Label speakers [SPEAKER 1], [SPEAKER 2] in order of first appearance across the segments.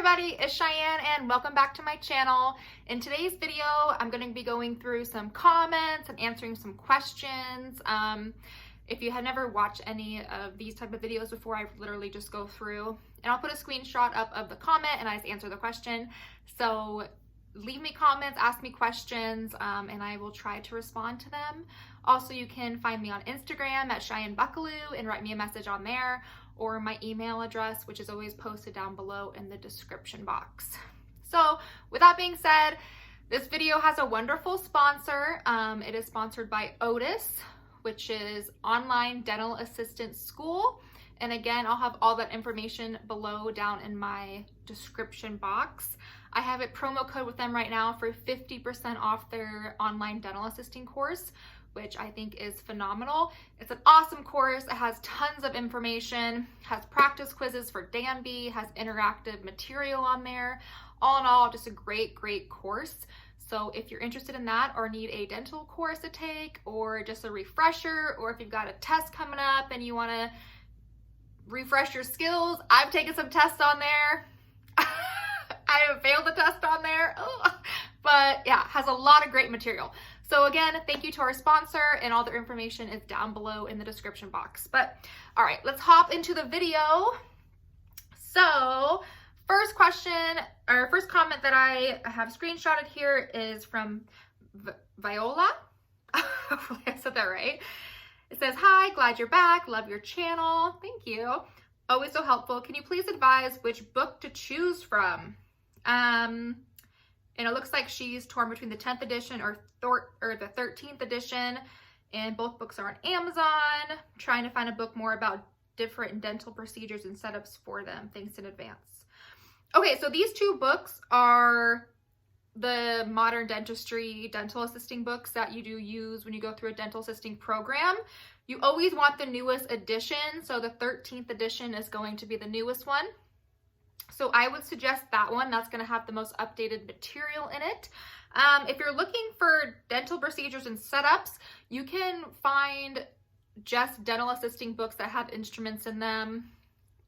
[SPEAKER 1] everybody, it's Cheyenne and welcome back to my channel. In today's video, I'm going to be going through some comments and answering some questions. If you had never watched any of these type of videos before, I literally just go through and I'll put a screenshot up of the comment and I just answer the question. So leave me comments, ask me questions, and I will try to respond to them. Also, you can find me on Instagram at Cheyenne Buckaloo and write me a message on there, or my email address, which is always posted down below in the description box. So with that being said, this video has a wonderful sponsor. It is sponsored by Otis, which is Online Dental Assistant School. And again, I'll have all that information below down in my description box. I have a promo code with them right now for 50% off their online dental assisting course, which I think is phenomenal. It's an awesome course. It has tons of information, has practice quizzes for Danby, has interactive material on there. All in all, just a great course. So if you're interested in that or need a dental course to take or just a refresher, or if you've got a test coming up and you want to refresh your skills, I've taken some tests on there. I have failed the test on there. But yeah, has a lot of great material. So again, thank you to our sponsor, and all their information is down below in the description box. But all right, let's hop into the video. So first question, or first comment that I have screenshotted here is from Viola. Hopefully I said that right. It says, "Hi, glad you're back. Love your channel." Thank you. Always so helpful. Can you please advise which book to choose from? And it looks like she's torn between the 10th edition or the 13th edition, and both books are on Amazon. Trying to find a book more about different dental procedures and setups for them. Thanks in advance. Okay, so these two books are the modern dentistry dental assisting books that you do use when you go through a dental assisting program. You always want the newest edition, so the 13th edition is going to be the newest one. So I would suggest that one. That's going to have the most updated material in it. If you're looking for dental procedures and setups, you can find just dental assisting books that have instruments in them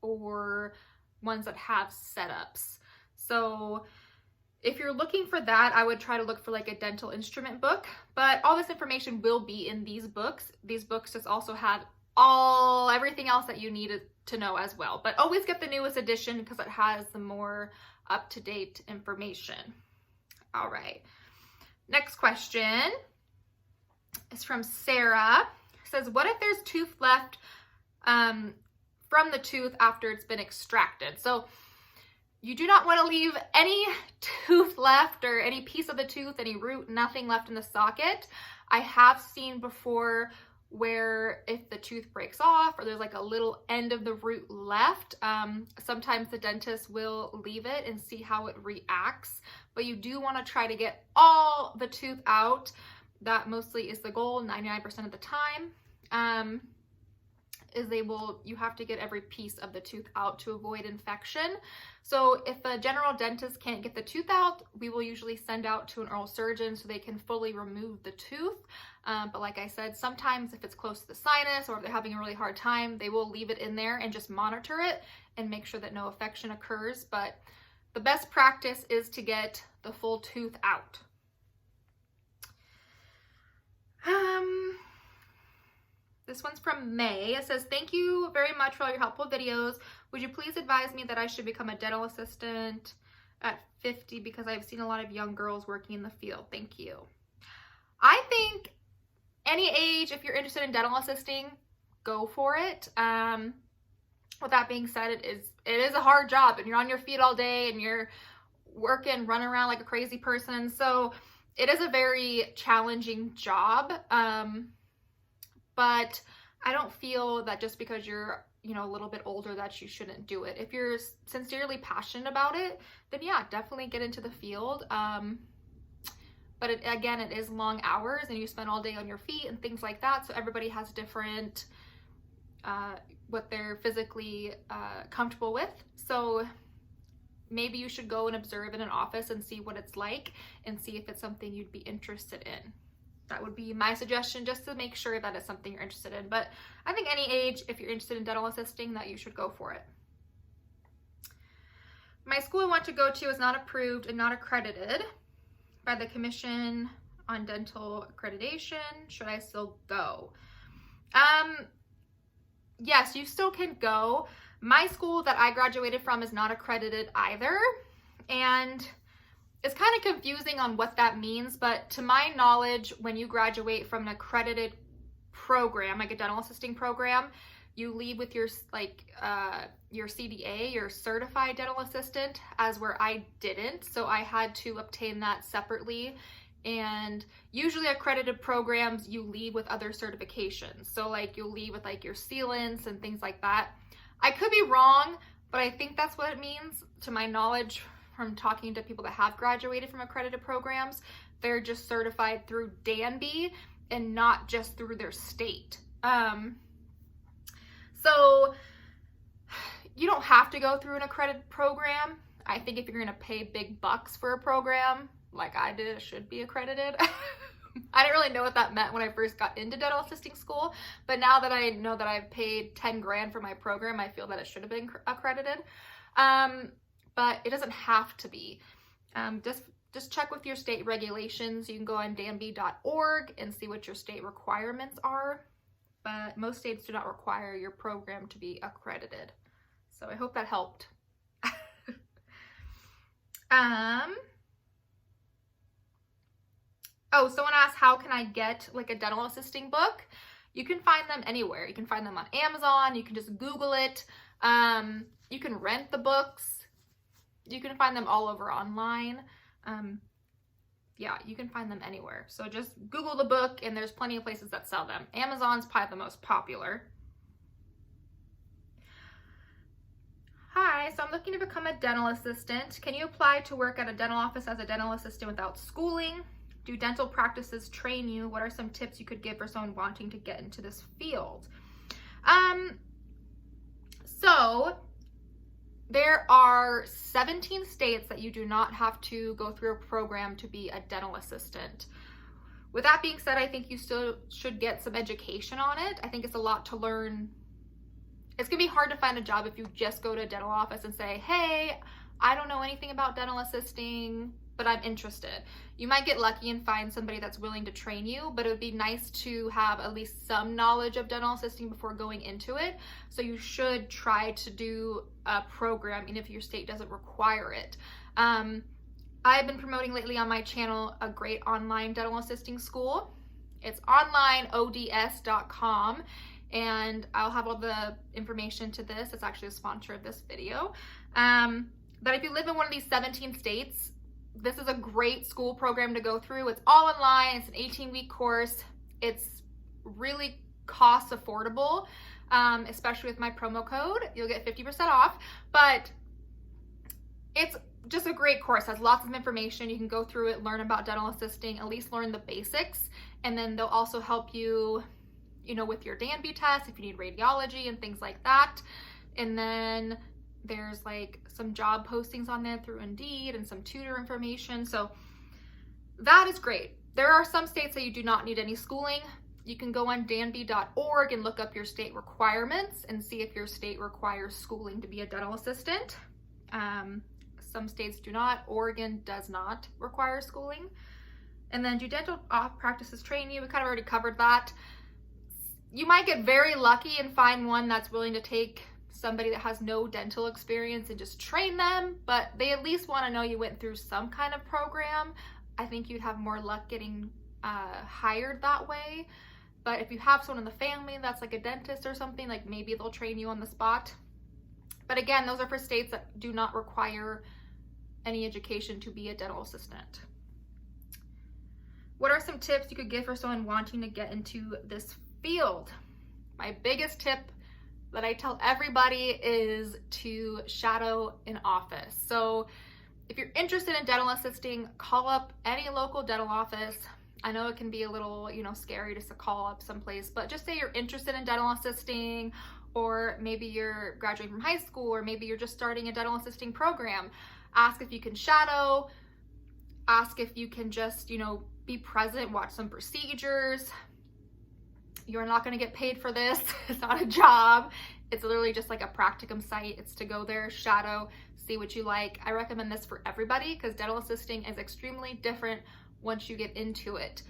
[SPEAKER 1] or ones that have setups. So if you're looking for that, I would try to look for like a dental instrument book, but all this information will be in these books. These books just also have everything else that you need to know as well, but always get the newest edition because it has the more up-to-date information. All right, next question is from Sarah. It says, what if there's tooth left from the tooth after it's been extracted? So you do not want to leave any tooth left or any piece of the tooth, any root, nothing left in the socket. I have seen before where if the tooth breaks off or there's like a little end of the root left, sometimes the dentist will leave it and see how it reacts. But you do want to try to get all the tooth out. That mostly is the goal 99% of the time. You have to get every piece of the tooth out to avoid infection. So if a general dentist can't get the tooth out, we will usually send out to an oral surgeon so they can fully remove the tooth. But like I said, sometimes if it's close to the sinus or if they're having a really hard time, they will leave it in there and just monitor it and make sure that no infection occurs. But the best practice is to get the full tooth out. This one's from May. It says, thank you very much for all your helpful videos. Would you please advise me that I should become a dental assistant at 50 because I've seen a lot of young girls working in the field? Thank you. I think any age, if you're interested in dental assisting, go for it. With that being said, it is a hard job and you're on your feet all day and you're working, running around like a crazy person. So it is a very challenging job. But I don't feel that just because you're, a little bit older that you shouldn't do it. If you're sincerely passionate about it, then yeah, definitely get into the field. But again, it is long hours and you spend all day on your feet and things like that. So everybody has different, what they're physically comfortable with. So maybe you should go and observe in an office and see what it's like and see if it's something you'd be interested in. That would be my suggestion, just to make sure that it's something you're interested in. But I think any age, if you're interested in dental assisting, that you should go for it. My school I want to go to is not approved and not accredited by the Commission on Dental Accreditation. Should I still go? Yes, you still can go. My school that I graduated from is not accredited either, and it's kind of confusing on what that means, but to my knowledge, when you graduate from an accredited program, like a dental assisting program, you leave with your your CDA, your certified dental assistant, as where I didn't, so I had to obtain that separately. And usually accredited programs, you leave with other certifications. So like you'll leave with like your sealants and things like that. I could be wrong, but I think that's what it means to my knowledge from talking to people that have graduated from accredited programs. They're just certified through Danby and not just through their state. So you don't have to go through an accredited program. I think if you're gonna pay big bucks for a program, like I did, it should be accredited. I didn't really know what that meant when I first got into dental assisting school, but now that I know that I've paid 10 grand for my program, I feel that it should have been accredited. But it doesn't have to be. Just check with your state regulations. You can go on danby.org and see what your state requirements are, but most states do not require your program to be accredited. So I hope that helped. Oh, someone asked, how can I get like a dental assisting book? You can find them anywhere. You can find them on Amazon. You can just Google it. You can rent the books. You can find them all over online. Yeah, you can find them anywhere. So just Google the book and there's plenty of places that sell them. Amazon's probably the most popular. Hi, so I'm looking to become a dental assistant. Can you apply to work at a dental office as a dental assistant without schooling? Do dental practices train you? What are some tips you could give for someone wanting to get into this field? So there are 17 states that you do not have to go through a program to be a dental assistant. With that being said, I think you still should get some education on it. I think it's a lot to learn. It's gonna be hard to find a job if you just go to a dental office and say, hey, I don't know anything about dental assisting, but I'm interested. You might get lucky and find somebody that's willing to train you, but it would be nice to have at least some knowledge of dental assisting before going into it. So you should try to do a program, even if your state doesn't require it. I've been promoting lately on my channel a great online dental assisting school. It's onlineods.com, and I'll have all the information to this. It's actually a sponsor of this video. But if you live in one of these 17 states, this is a great school program to go through. It's all online. It's an 18-week course. It's really cost affordable, especially with my promo code. You'll get 50% off, but it's just a great course. It has lots of information. You can go through it, learn about dental assisting, at least learn the basics, and then they'll also help you, with your Danby test if you need radiology and things like that. And then there's like some job postings on there through Indeed and some tutor information. So that is great. There are some states that you do not need any schooling. You can go on danby.org and look up your state requirements and see if your state requires schooling to be a dental assistant. Some states do not. Oregon does not require schooling. And then do dental practices train you? We kind of already covered that. You might get very lucky and find one that's willing to take somebody that has no dental experience and just train them, but they at least want to know you went through some kind of program. I think you'd have more luck getting hired that way. But if you have someone in the family that's like a dentist or something, like maybe they'll train you on the spot. But again, those are for states that do not require any education to be a dental assistant. What are some tips you could give for someone wanting to get into this field? My biggest tip that I tell everybody is to shadow an office. So if you're interested in dental assisting, call up any local dental office. I know it can be a little, scary just to call up someplace, but just say you're interested in dental assisting, or maybe you're graduating from high school, or maybe you're just starting a dental assisting program. Ask if you can shadow, ask if you can just, be present, watch some procedures. You're not going to get paid for this. It's not a job. It's literally just like a practicum site. It's to go there, shadow, see see what you like. I recommend this for everybody because dental assisting is extremely different once you get into it.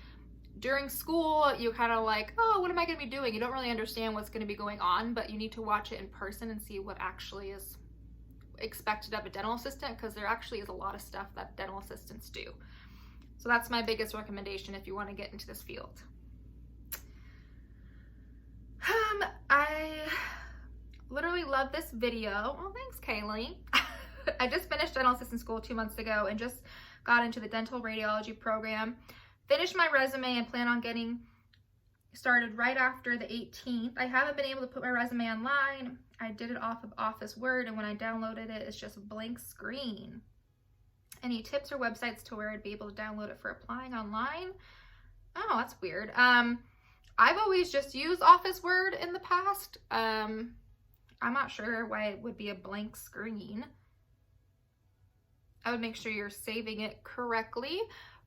[SPEAKER 1] During school, you kind of like, oh, what am I going to be doing? You don't really understand what's going to be going on, but you need to watch it in person and see what actually is expected of a dental assistant, because there actually is a lot of stuff that dental assistants do. So that's my biggest recommendation if you want to get into this field. I literally love this video. Oh, thanks, Kaylee. I just finished dental assistant school 2 months ago and just got into the dental radiology program. Finished my resume and plan on getting started right after the 18th. I haven't been able to put my resume online. I did it off of Office Word, and when I downloaded it, it's just a blank screen. Any tips or websites to where I'd be able to download it for applying online? Oh, that's weird. I've always just used Office Word in the past. I'm not sure why it would be a blank screen. I would make sure you're saving it correctly,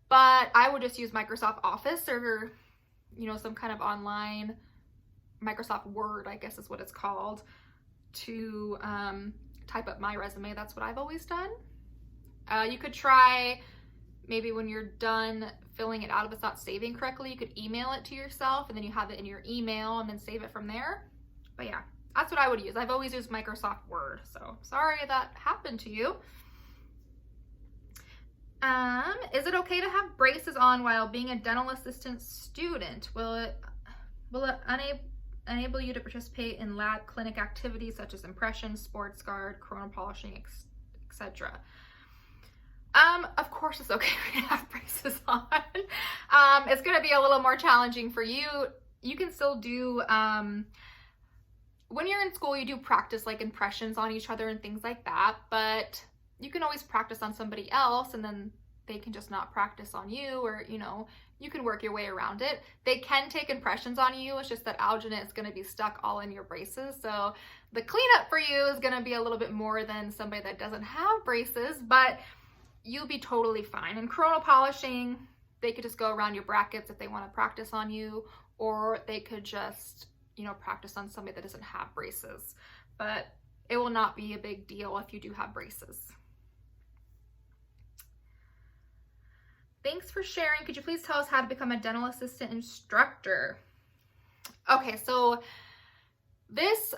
[SPEAKER 1] but I would just use Microsoft Office or, you know, some kind of online Microsoft Word, I guess is what it's called, to type up my resume. That's what I've always done. You could try, maybe when you're done filling it out, if it's not saving correctly, you could email it to yourself and then you have it in your email and then save it from there. But yeah, that's what I would use. I've always used Microsoft Word, so sorry that happened to you. Is it okay to have braces on while being a dental assistant student? Will it enable you to participate in lab clinic activities such as impressions, sports guard, corona polishing, etc.? Of course it's okay to have braces on. It's going to be a little more challenging for you. You can still do, when you're in school, you do practice like impressions on each other and things like that, but you can always practice on somebody else and then they can just not practice on you, or, you know, you can work your way around it. They can take impressions on you. It's just that alginate is going to be stuck all in your braces. So the cleanup for you is going to be a little bit more than somebody that doesn't have braces, but you'll be totally fine. And corona polishing, they could just go around your brackets if they want to practice on you, or they could just, you know, practice on somebody that doesn't have braces. But it will not be a big deal if you do have braces. Thanks for sharing. Could you please tell us how to become a dental assistant instructor? Okay, so this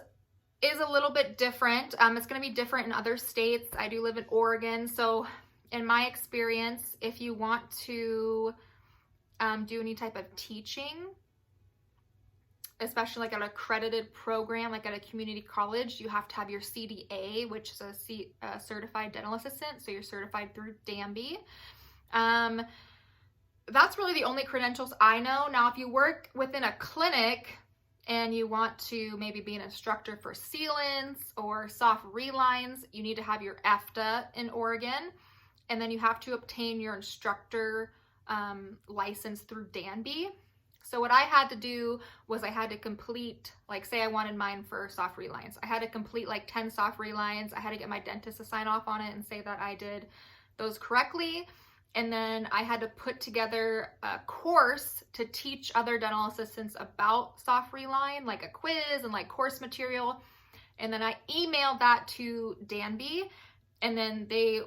[SPEAKER 1] is a little bit different. It's going to be different in other states. I do live in Oregon, so in my experience, if you want to do any type of teaching, especially like an accredited program, like at a community college, you have to have your CDA, which is a certified dental assistant. So you're certified through Danby. That's really the only credentials I know. Now, if you work within a clinic and you want to maybe be an instructor for sealants or soft relines, you need to have your EFTA in Oregon. And then you have to obtain your instructor license through Danby. So what I had to do was I had to complete, like say I wanted mine for soft relines. I had to complete like 10 soft relines. I had to get my dentist to sign off on it and say that I did those correctly. And then I had to put together a course to teach other dental assistants about soft reline, like a quiz and like course material. And then I emailed that to Danby, and then they,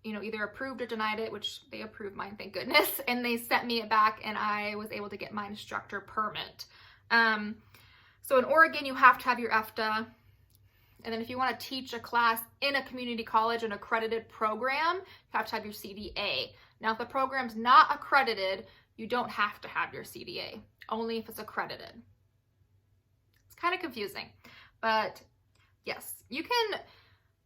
[SPEAKER 1] you know, either approved or denied it, which they approved mine, thank goodness. And they sent me it back and I was able to get my instructor permit. So in Oregon, you have to have your EFTA. And then if you want to teach a class in a community college, an accredited program, you have to have your CDA. Now, if the program's not accredited, you don't have to have your CDA, only if it's accredited. It's kind of confusing, but yes, you can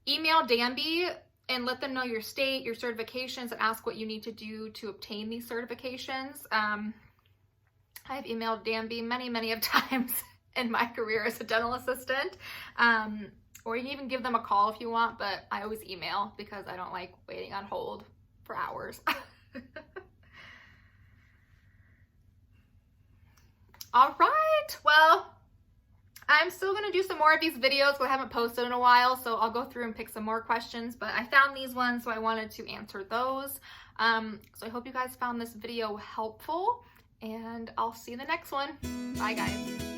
[SPEAKER 1] email Danby and let them know your state, your certifications, and ask what you need to do to obtain these certifications. I've emailed Danby many of times in my career as a dental assistant. Or you can even give them a call if you want, but I always email because I don't like waiting on hold for hours. All right, well, I'm still gonna do some more of these videos because I haven't posted in a while, so I'll go through and pick some more questions, but I found these ones, so I wanted to answer those. So I hope you guys found this video helpful, and I'll see you in the next one. Bye, guys.